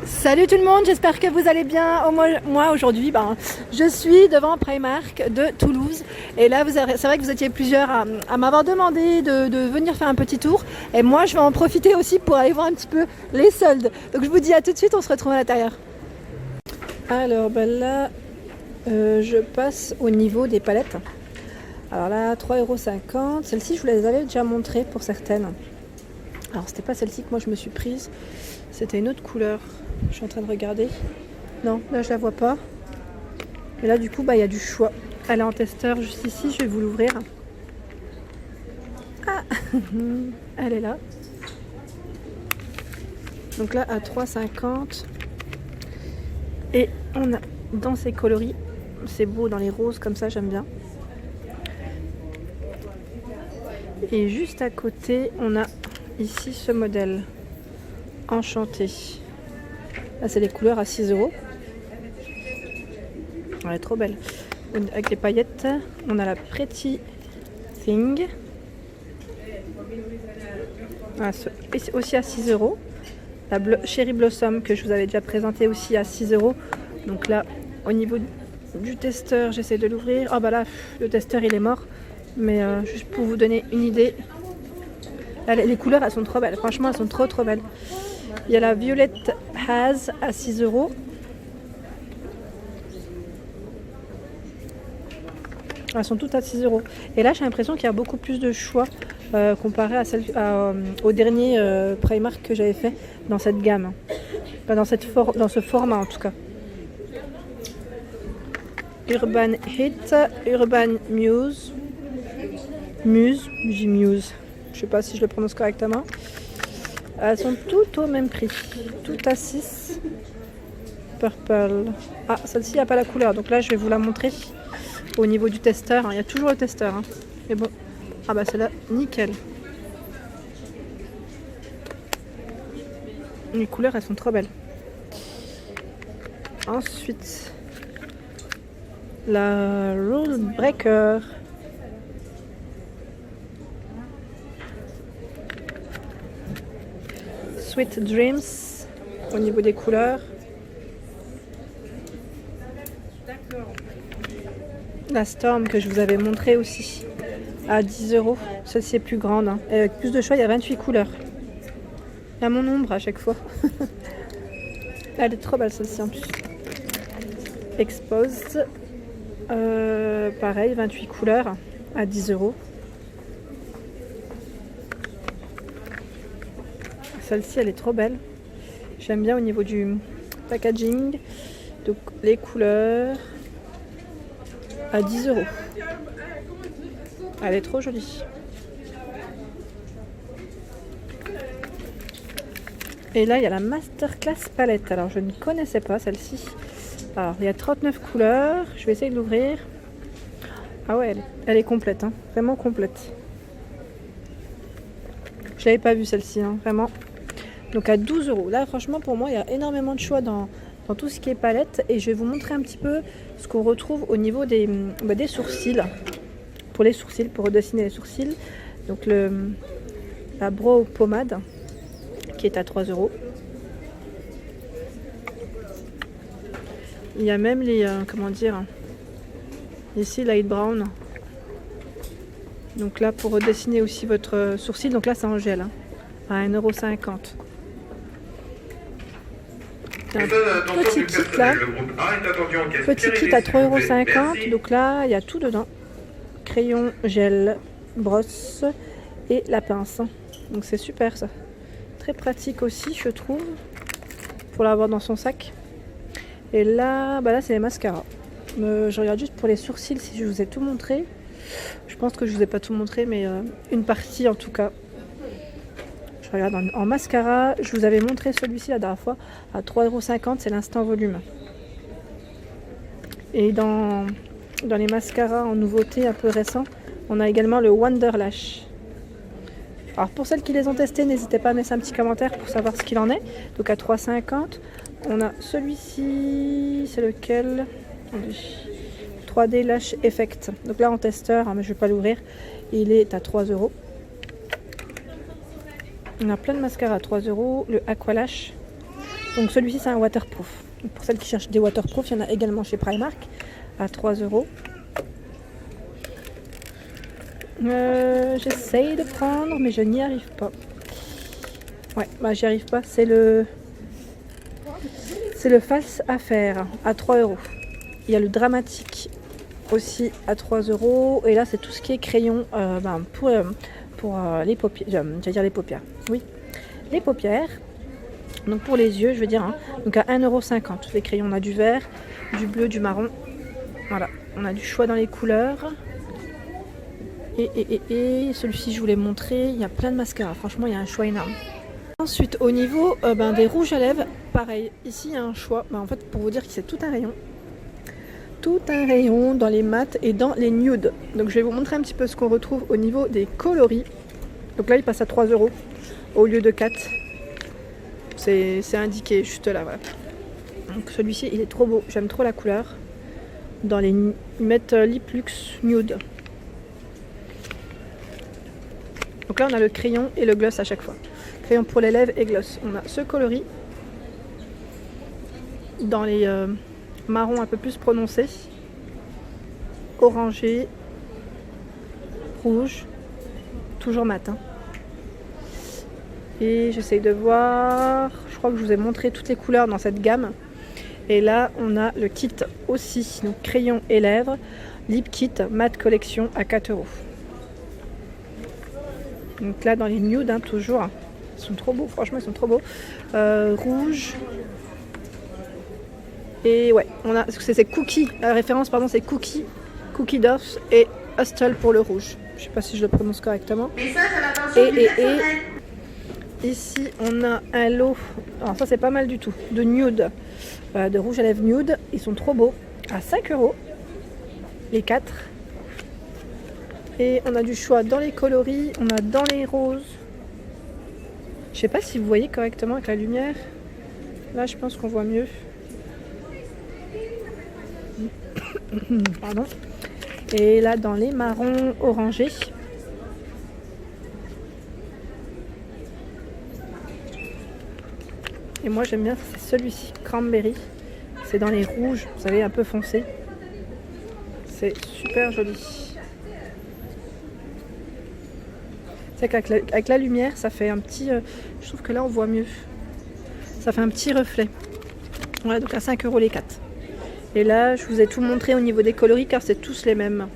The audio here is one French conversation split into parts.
Salut tout le monde, j'espère que vous allez bien. Moi aujourd'hui, je suis devant Primark de Toulouse. Et là, c'est vrai que vous étiez plusieurs à m'avoir demandé de venir faire un petit tour. Et moi, je vais en profiter aussi pour aller voir un petit peu les soldes. Donc je vous dis à tout de suite, on se retrouve à l'intérieur. Alors là, je passe au niveau des palettes. Alors là, 3,50 €. Celles-ci, je vous les avais déjà montrées pour certaines. Alors c'était pas celle-ci que moi je me suis prise. C'était une autre couleur. Je suis en train de regarder. Non, là je la vois pas. Mais là du coup, il y a du choix. Elle est en testeur juste ici, je vais vous l'ouvrir. Ah, elle est là. Donc là à 3,50 €. Et on a dans ces coloris, c'est beau dans les roses comme ça, j'aime bien. Et juste à côté, on a ici ce modèle enchanté. Là c'est les couleurs à 6 €. Elle est trop belle. Avec les paillettes, on a la Pretty Thing. Aussi à 6 €. La Cherry Blossom que je vous avais déjà présentée aussi à 6 €. Donc là, au niveau du testeur, j'essaie de l'ouvrir. Ah là, le testeur il est mort. Mais juste pour vous donner une idée. Là, les couleurs elles sont trop belles. Franchement, elles sont trop belles. Il y a la Violet Haze à 6 €. Elles sont toutes à 6 €. Et là, j'ai l'impression qu'il y a beaucoup plus de choix comparé au dernier Primark que j'avais fait dans cette gamme. Enfin, dans ce format en tout cas. Urban Hit, Urban Muse. Muse. Je sais pas si je le prononce correctement. Elles sont toutes au même prix. Toutes à 6. Purple. Ah, celle-ci, il n'y a pas la couleur. Donc là, je vais vous la montrer au niveau du testeur. Il y a toujours le testeur. Mais bon. Ah celle-là, nickel. Les couleurs, elles sont trop belles. Ensuite, la Rule Breaker. Sweet Dreams au niveau des couleurs. La Storm que je vous avais montré aussi à 10 €. Celle-ci est plus grande. Et avec plus de choix, il y a 28 couleurs. Il y a mon ombre à chaque fois. Elle est trop belle celle-ci en plus. Exposed. Pareil, 28 couleurs à 10 €. Celle-ci, elle est trop belle. J'aime bien au niveau du packaging. Donc, les couleurs à 10 €. Elle est trop jolie. Et là, il y a la Masterclass palette. Alors, je ne connaissais pas celle-ci. Alors, il y a 39 couleurs. Je vais essayer de l'ouvrir. Ah ouais, elle est complète. Vraiment complète. Je l'avais pas vue celle-ci, vraiment. Donc à 12 €. Là, franchement, pour moi, il y a énormément de choix dans tout ce qui est palette. Et je vais vous montrer un petit peu ce qu'on retrouve au niveau des sourcils. Pour les sourcils, pour redessiner les sourcils. Donc la Brow Pommade, qui est à 3 €. Il y a même les, ici, Light Brown. Donc là, pour redessiner aussi votre sourcil. Donc là, c'est en gel, à 1,50 €. Un petit kit là, petit kit à 3,50 €. Donc là, il y a tout dedans. Crayon, gel, brosse et la pince. Donc c'est super ça. Très pratique aussi, je trouve, pour l'avoir dans son sac. Et là, là c'est les mascaras. Je regarde juste pour les sourcils si je vous ai tout montré. Je pense que je vous ai pas tout montré, mais une partie en tout cas. Je regarde en mascara, je vous avais montré celui-ci la dernière fois à 3,50 €, c'est l'instant volume. Et dans les mascaras en nouveauté un peu récent, on a également le Wonderlash. Alors pour celles qui les ont testés, n'hésitez pas à mettre un petit commentaire pour savoir ce qu'il en est. Donc à 3,50 €, on a celui-ci, c'est lequel? 3D Lash Effect. Donc là en testeur, mais je ne vais pas l'ouvrir, il est à 3 €. On a plein de mascaras à 3 €. Le Aqualash Donc celui-ci c'est un waterproof. Donc, pour celles qui cherchent des waterproof, il y en a également chez Primark à 3 €. J'essaye de prendre mais je n'y arrive pas. Ouais, bah j'y arrive pas. C'est le False Affair à 3 €. Il y a le Dramatique aussi à 3 € et là c'est tout ce qui est crayon pour les paupières, j'allais dire les paupières, oui, les paupières, donc pour les yeux je veux dire, hein. Donc à 1,50 € les crayons, on a du vert, du bleu, du marron, voilà, on a du choix dans les couleurs et celui-ci je voulais montrer, il y a plein de mascaras, franchement il y a un choix énorme. Ensuite au niveau des rouges à lèvres, pareil, ici il y a un choix, en fait pour vous dire que c'est tout un rayon dans les mats et dans les nudes. Donc je vais vous montrer un petit peu ce qu'on retrouve au niveau des coloris. Donc là il passe à 3 € au lieu de 4. C'est indiqué juste là, voilà. Donc celui-ci il est trop beau, j'aime trop la couleur. Dans les ils mettent Lip Luxe Nude. Donc là on a le crayon et le gloss à chaque fois. Crayon pour les lèvres et gloss. On a ce coloris dans les marron un peu plus prononcé, orangé, rouge, toujours mat, hein. Et j'essaye de voir, je crois que je vous ai montré toutes les couleurs dans cette gamme. Et là on a le kit aussi, donc crayon et lèvres, lip kit mat collection à 4 €. Donc là dans les nudes, hein, toujours, ils sont trop beaux, franchement ils sont trop beaux. Rouge. Et ouais, on a, c'est Cookie, la référence pardon c'est Cookie Doff et Hustle pour le rouge. Je sais pas si je le prononce correctement. Et ici on a un lot, alors ça c'est pas mal du tout, de nude, de rouge à lèvres nude. Ils sont trop beaux, à 5 € les 4. Et on a du choix dans les coloris, on a dans les roses. Je sais pas si vous voyez correctement avec la lumière. Là je pense qu'on voit mieux. Pardon. Et là dans les marrons orangés. Et moi j'aime bien, c'est celui-ci, Cranberry. C'est dans les rouges, vous savez, un peu foncé. C'est super joli. C'est qu'avec la lumière, ça fait un petit... je trouve que là on voit mieux. Ça fait un petit reflet. Voilà, donc à 5 € les 4. Et là, je vous ai tout montré au niveau des coloris car c'est tous les mêmes.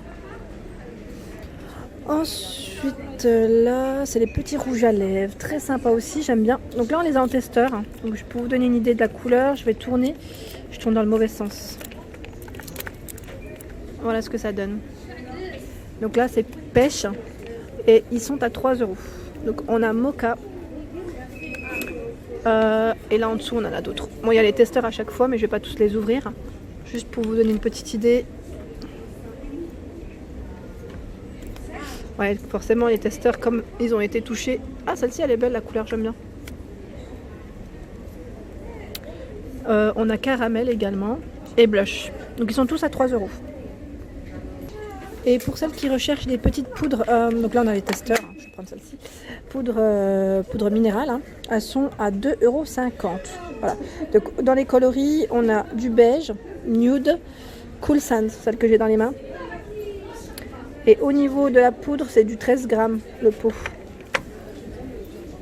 Ensuite, là, c'est les petits rouges à lèvres. Très sympa aussi, j'aime bien. Donc là, on les a en testeur. Donc je peux vous donner une idée de la couleur. Je vais tourner. Je tourne dans le mauvais sens. Voilà ce que ça donne. Donc là, c'est pêche. Et ils sont à 3 €. Donc on a mocha. Et là en dessous, on en a d'autres. Bon, il y a les testeurs à chaque fois, mais je vais pas tous les ouvrir. Juste pour vous donner une petite idée. Ouais, forcément les testeurs, comme ils ont été touchés. Ah, celle-ci elle est belle, la couleur, j'aime bien. On a caramel également et blush. Donc ils sont tous à 3 €. Et pour celles qui recherchent des petites poudres, donc là on a les testeurs, je vais prendre celle-ci. Poudre minérale, hein, elles sont à 2,50 €. Voilà. Donc, dans les coloris, on a du beige, nude, cool sand, celle que j'ai dans les mains. Et au niveau de la poudre, c'est du 13 grammes le pot.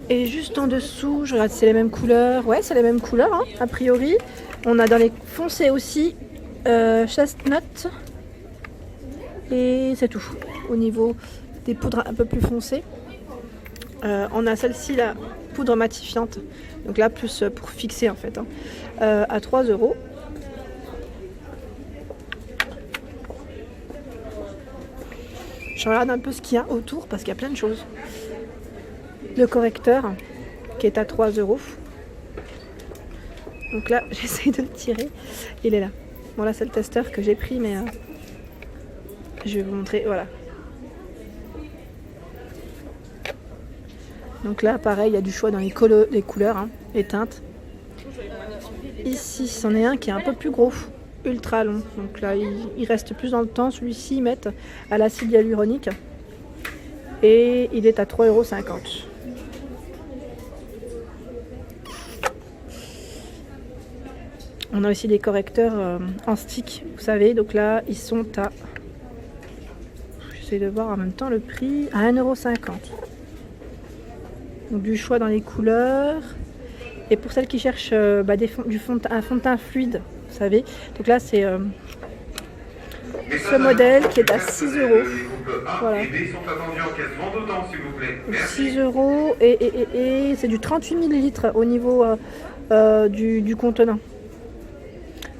Et juste en dessous, je regarde si c'est les mêmes couleurs. Ouais, c'est les mêmes couleurs, hein, a priori. On a dans les foncés aussi chestnut. Et c'est tout. Au niveau des poudres un peu plus foncées. On a celle-ci, la poudre matifiante. Donc là, plus pour fixer en fait. Hein, à 3 €. Je regarde un peu ce qu'il y a autour parce qu'il y a plein de choses. Le correcteur qui est à 3 €. Donc là, j'essaye de le tirer. Il est là. Bon, là, c'est le testeur que j'ai pris, mais je vais vous montrer. Voilà. Donc là, pareil, il y a du choix dans les couleurs, hein, les teintes. Ici, c'en est un qui est un peu plus gros, ultra long. Donc là, il reste plus dans le temps. Celui-ci, ils mettent à l'acide hyaluronique. Et il est à 3,50 €. On a aussi des correcteurs en stick, vous savez. Donc là, ils sont à... J'essaie de voir en même temps le prix. À 1,50 €. Donc du choix dans les couleurs. Et pour celles qui cherchent un fond de teint fluide, vous savez. Donc là, c'est ce modèle qui est à 6 €. Voilà. 6 € et c'est du 38 ml au niveau du contenant.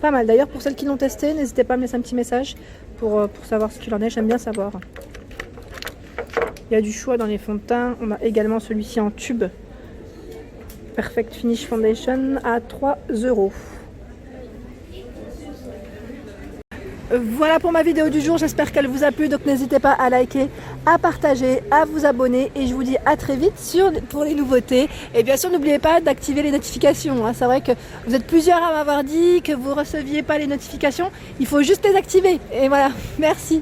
Pas mal. D'ailleurs, pour celles qui l'ont testé, n'hésitez pas à me laisser un petit message pour savoir ce qu'il en est. J'aime bien savoir. Il y a du choix dans les fonds de teint. On a également celui-ci en tube. Perfect Finish Foundation à 3 €. Voilà pour ma vidéo du jour, j'espère qu'elle vous a plu, donc n'hésitez pas à liker, à partager, à vous abonner et je vous dis à très vite pour les nouveautés. Et bien sûr n'oubliez pas d'activer les notifications, hein. C'est vrai que vous êtes plusieurs à m'avoir dit que vous ne receviez pas les notifications, il faut juste les activer et voilà, merci.